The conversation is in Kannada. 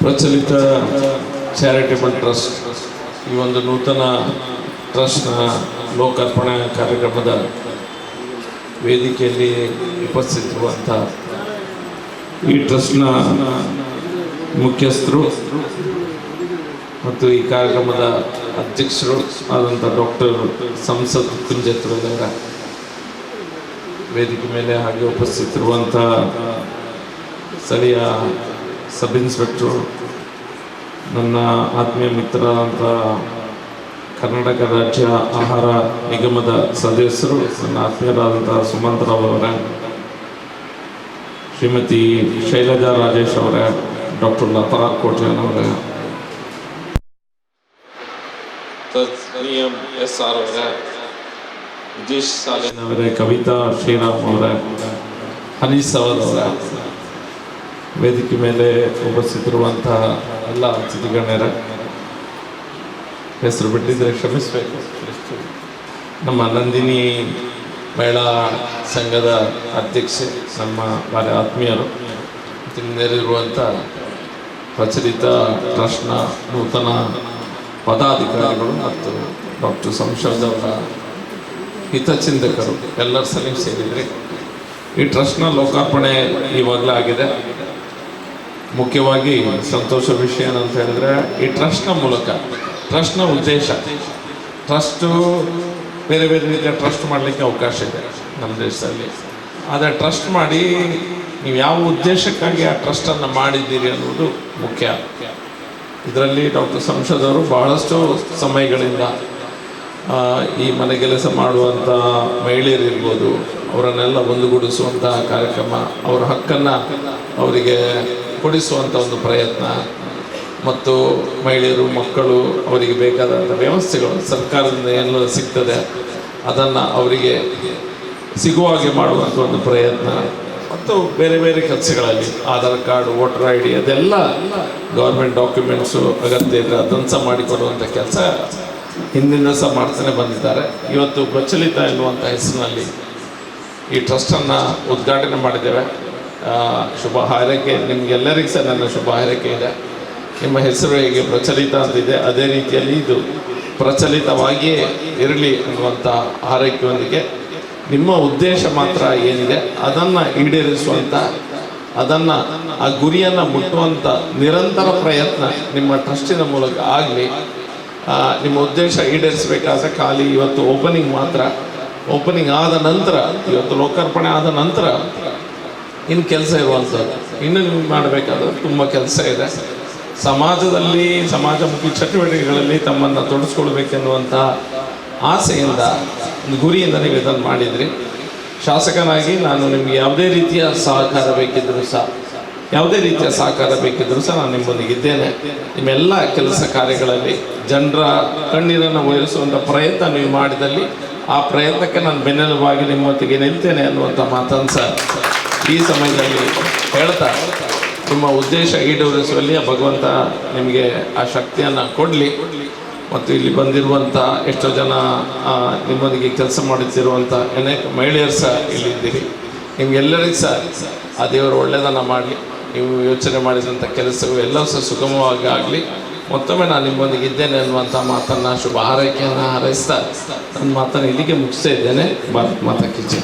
ಪ್ರಚಲಿತ ಚಾರಿಟೇಬಲ್ ಟ್ರಸ್ಟ್ ಈ ಒಂದು ನೂತನ ಟ್ರಸ್ಟ್ನ ಲೋಕಾರ್ಪಣೆ ಕಾರ್ಯಕ್ರಮದ ವೇದಿಕೆಯಲ್ಲಿ ಉಪಸ್ಥಿತರುವಂಥ ಈ ಟ್ರಸ್ಟ್ನ ಮುಖ್ಯಸ್ಥರು ಮತ್ತು ಈ ಕಾರ್ಯಕ್ರಮದ ಅಧ್ಯಕ್ಷರು ಆದಂಥ ಡಾಕ್ಟರ್ ಸಂಸತ್ ಕುಂಜತ್ರವರ ವೇದಿಕೆ ಮೇಲೆ ಹಾಗೆ ಉಪಸ್ಥಿತರುವಂಥ ಸ್ಥಳೀಯ ಸಬ್ ಇನ್ಸ್ಪೆಕ್ಟ್ರು, ನನ್ನ ಆತ್ಮೀಯ ಮಿತ್ರರಾದಂಥ ಕರ್ನಾಟಕ ರಾಜ್ಯ ಆಹಾರ ನಿಗಮದ ಸದಸ್ಯರು, ನನ್ನ ಆತ್ಮೀಯರಾದಂಥ ಸುಮಂತರಾವ್ ಅವರ, ಶ್ರೀಮತಿ ಶೈಲಜಾ ರಾಜೇಶ್ ಅವರ, ಡಾಕ್ಟರ್ ಲತಾ ಕೋಟ್ಯಾನವರ, SR ಅವರ, ವಿಜೇಶ್ ಸಾಲಿನವರ, ಕವಿತಾ ಶ್ರೀರಾಮ್ ಅವರ, ಹನೀಸ್ ಅವರ, ವೇದಿಕೆ ಮೇಲೆ ಉಪಸ್ಥಿತರುವಂತಹ ಎಲ್ಲ ಅತಿಥಿಗಣ್ಯರ ಹೆಸರು ಬಿಟ್ಟಿದ್ರೆ ಕ್ಷಮಿಸಬೇಕು. ನಮ್ಮ ನಂದಿನಿ ಮಹಿಳಾ ಸಂಘದ ಅಧ್ಯಕ್ಷೆ, ನಮ್ಮ ಭಾರಿ ಆತ್ಮೀಯರು, ನೆರೆದಿರುವಂಥ ಪ್ರಚಲಿತ ಟ್ರಸ್ಟ್ನ ನೂತನ ಪದಾಧಿಕಾರಿಗಳು ಮತ್ತು ಡಾಕ್ಟರ್ ಸಂಶೋಧ್ ಅವರ ಹಿತಚಿಂತಕರು ಎಲ್ಲರ ಸಲ ಸೇರಿದರೆ ಈ ಟ್ರಸ್ಟ್ನ ಲೋಕಾರ್ಪಣೆ ಇವಾಗಲೇ ಆಗಿದೆ. ಮುಖ್ಯವಾಗಿ ಸಂತೋಷ ವಿಷಯ ಏನಂತ ಹೇಳಿದ್ರೆ, ಈ ಟ್ರಸ್ಟ್ನ ಮೂಲಕ, ಟ್ರಸ್ಟ್ನ ಉದ್ದೇಶ, ಟ್ರಸ್ಟು ಬೇರೆ ಬೇರೆ ರೀತಿಯ ಟ್ರಸ್ಟ್ ಮಾಡಲಿಕ್ಕೆ ಅವಕಾಶ ಇದೆ ನಮ್ಮ ದೇಶದಲ್ಲಿ. ಆದರೆ ಟ್ರಸ್ಟ್ ಮಾಡಿ ನೀವು ಯಾವ ಉದ್ದೇಶಕ್ಕಾಗಿ ಆ ಟ್ರಸ್ಟನ್ನು ಮಾಡಿದ್ದೀರಿ ಅನ್ನೋದು ಮುಖ್ಯ. ಇದರಲ್ಲಿ ಡಾಕ್ಟರ್ ಸಂಶೋಧ್ ಅವರು ಬಹಳಷ್ಟು ಸಮಯಗಳಿಂದ ಈ ಮನೆ ಕೆಲಸ ಮಾಡುವಂಥ ಮಹಿಳೆಯರಿರ್ಬೋದು, ಅವರನ್ನೆಲ್ಲ ಒಂದುಗೂಡಿಸುವಂತಹ ಕಾರ್ಯಕ್ರಮ, ಅವರ ಹಕ್ಕನ್ನು ಅವರಿಗೆ ಕೊಡಿಸುವಂಥ ಒಂದು ಪ್ರಯತ್ನ, ಮತ್ತು ಮಹಿಳೆಯರು, ಮಕ್ಕಳು, ಅವರಿಗೆ ಬೇಕಾದಂಥ ವ್ಯವಸ್ಥೆಗಳು ಸರ್ಕಾರದಿಂದ ಏನೆಲ್ಲ ಸಿಗ್ತದೆ ಅದನ್ನು ಅವರಿಗೆ ಸಿಗುವ ಹಾಗೆ ಮಾಡುವಂಥ ಒಂದು ಪ್ರಯತ್ನ, ಮತ್ತು ಬೇರೆ ಬೇರೆ ಕೆಲಸಗಳಲ್ಲಿ ಆಧಾರ್ ಕಾರ್ಡ್, ವೋಟರ್ ID ಅದೆಲ್ಲ ಗೌರ್ಮೆಂಟ್ ಡಾಕ್ಯುಮೆಂಟ್ಸು ಅಗತ್ಯ ಇದ್ದರೆ ಅದನ್ನು ಸಹ ಮಾಡಿಕೊಡುವಂಥ ಕೆಲಸ ಹಿಂದಿನ ಸಹ ಮಾಡ್ತಾನೆ ಬಂದಿದ್ದಾರೆ. ಇವತ್ತು ಪ್ರಚಲಿತ ಎನ್ನುವಂಥ ಹೆಸರಿನಲ್ಲಿ ಈ ಟ್ರಸ್ಟನ್ನು ಉದ್ಘಾಟನೆ ಮಾಡಿದ್ದೇವೆ. ಶುಭ ಹಾರೈಕೆ ನಿಮಗೆಲ್ಲರಿಗೂ ಸಹ ನನ್ನ ಶುಭ ಹಾರೈಕೆ ಇದೆ. ನಿಮ್ಮ ಹೆಸರು ಹೇಗೆ ಪ್ರಚಲಿತ ಅಂತಿದೆ ಅದೇ ರೀತಿಯಲ್ಲಿ ಇದು ಪ್ರಚಲಿತವಾಗಿಯೇ ಇರಲಿ ಅನ್ನುವಂಥ ಹಾರೈಕೆಯೊಂದಿಗೆ ನಿಮ್ಮ ಉದ್ದೇಶ ಮಾತ್ರ ಏನಿದೆ ಅದನ್ನು ಈಡೇರಿಸುವಂಥ, ಅದನ್ನು ಆ ಗುರಿಯನ್ನು ಮುಟ್ಟುವಂಥ ನಿರಂತರ ಪ್ರಯತ್ನ ನಿಮ್ಮ ಟ್ರಸ್ಟಿನ ಮೂಲಕ ಆಗಲಿ. ನಿಮ್ಮ ಉದ್ದೇಶ ಈಡೇರಿಸಬೇಕಾದ್ರೆ ಖಾಲಿ ಇವತ್ತು ಓಪನಿಂಗ್ ಮಾತ್ರ, ಓಪನಿಂಗ್ ಆದ ನಂತರ, ಇವತ್ತು ಲೋಕಾರ್ಪಣೆ ಆದ ನಂತರ ಇನ್ನು ಕೆಲಸ ಇರುವಂಥದ್ದು, ಇನ್ನು ನೀವು ಮಾಡಬೇಕಾದ್ರೆ ತುಂಬ ಕೆಲಸ ಇದೆ. ಸಮಾಜದಲ್ಲಿ, ಸಮಾಜಮುಖಿ ಚಟುವಟಿಕೆಗಳಲ್ಲಿ ತಮ್ಮನ್ನು ತೊಡಗಿಸ್ಕೊಳ್ಬೇಕೆನ್ನುವಂಥ ಆಸೆಯಿಂದ, ಒಂದು ಗುರಿಯಿಂದ ನೀವು ಇದನ್ನು ಮಾಡಿದ್ರಿ. ಶಾಸಕನಾಗಿ ನಾನು ನಿಮಗೆ ಯಾವುದೇ ರೀತಿಯ ಸಹಕಾರ ಬೇಕಿದ್ದರೂ ಸಹ, ನಾನು ನಿಮ್ಮೊಂದಿಗಿದ್ದೇನೆ. ನಿಮ್ಮೆಲ್ಲ ಕೆಲಸ ಕಾರ್ಯಗಳಲ್ಲಿ ಜನರ ಕಣ್ಣೀರನ್ನು ಒರೆಸುವಂಥ ಪ್ರಯತ್ನ ನೀವು ಮಾಡಿದಲ್ಲಿ ಆ ಪ್ರಯತ್ನಕ್ಕೆ ನಾನು ಬೆನ್ನೆಲುಬಾಗಿ ನಿಮ್ಮೊತ್ತಿಗೆ ನಿಲ್ತೇನೆ ಅನ್ನುವಂಥ ಮಾತನ್ನು ಸಹ ಈ ಸಮಯದಲ್ಲಿ ಹೇಳ್ತಾ, ನಿಮ್ಮ ಉದ್ದೇಶ ಈಡೇರಿಸುವಲ್ಲಿ ಭಗವಂತ ನಿಮಗೆ ಆ ಶಕ್ತಿಯನ್ನು ಕೊಡಲಿ. ಮತ್ತು ಇಲ್ಲಿ ಬಂದಿರುವಂಥ ಎಷ್ಟೋ ಜನ ನಿಮ್ಮೊಂದಿಗೆ ಕೆಲಸ ಮಾಡುತ್ತಿರುವಂಥ ಅನೇಕ ಮಹಿಳೆಯರು ಸಹ ಇಲ್ಲಿದ್ದೀರಿ. ನಿಮಗೆಲ್ಲರಿಗೂ ಸಹ ಆ ದೇವರು ಒಳ್ಳೆಯದನ್ನು ಮಾಡಲಿ. ನೀವು ಯೋಚನೆ ಮಾಡಿದಂಥ ಕೆಲಸವು ಎಲ್ಲವೂ ಸಹ ಸುಗಮವಾಗಿ ಆಗಲಿ. ಮತ್ತೊಮ್ಮೆ ನಾನು ನಿಮ್ಮೊಂದಿಗೆ ಇದ್ದೇನೆ ಅನ್ನುವಂಥ ಮಾತನ್ನು, ಶುಭ ಹಾರೈಕೆಯನ್ನು ಹಾರೈಸ್ತಾ ನನ್ನ ಮಾತನ್ನು ಇಲ್ಲಿಗೆ ಮುಗಿಸ್ತಾ ಇದ್ದೇನೆ. ಭಾರತ್ ಮಾತಾ ಕಿ ಜೈ.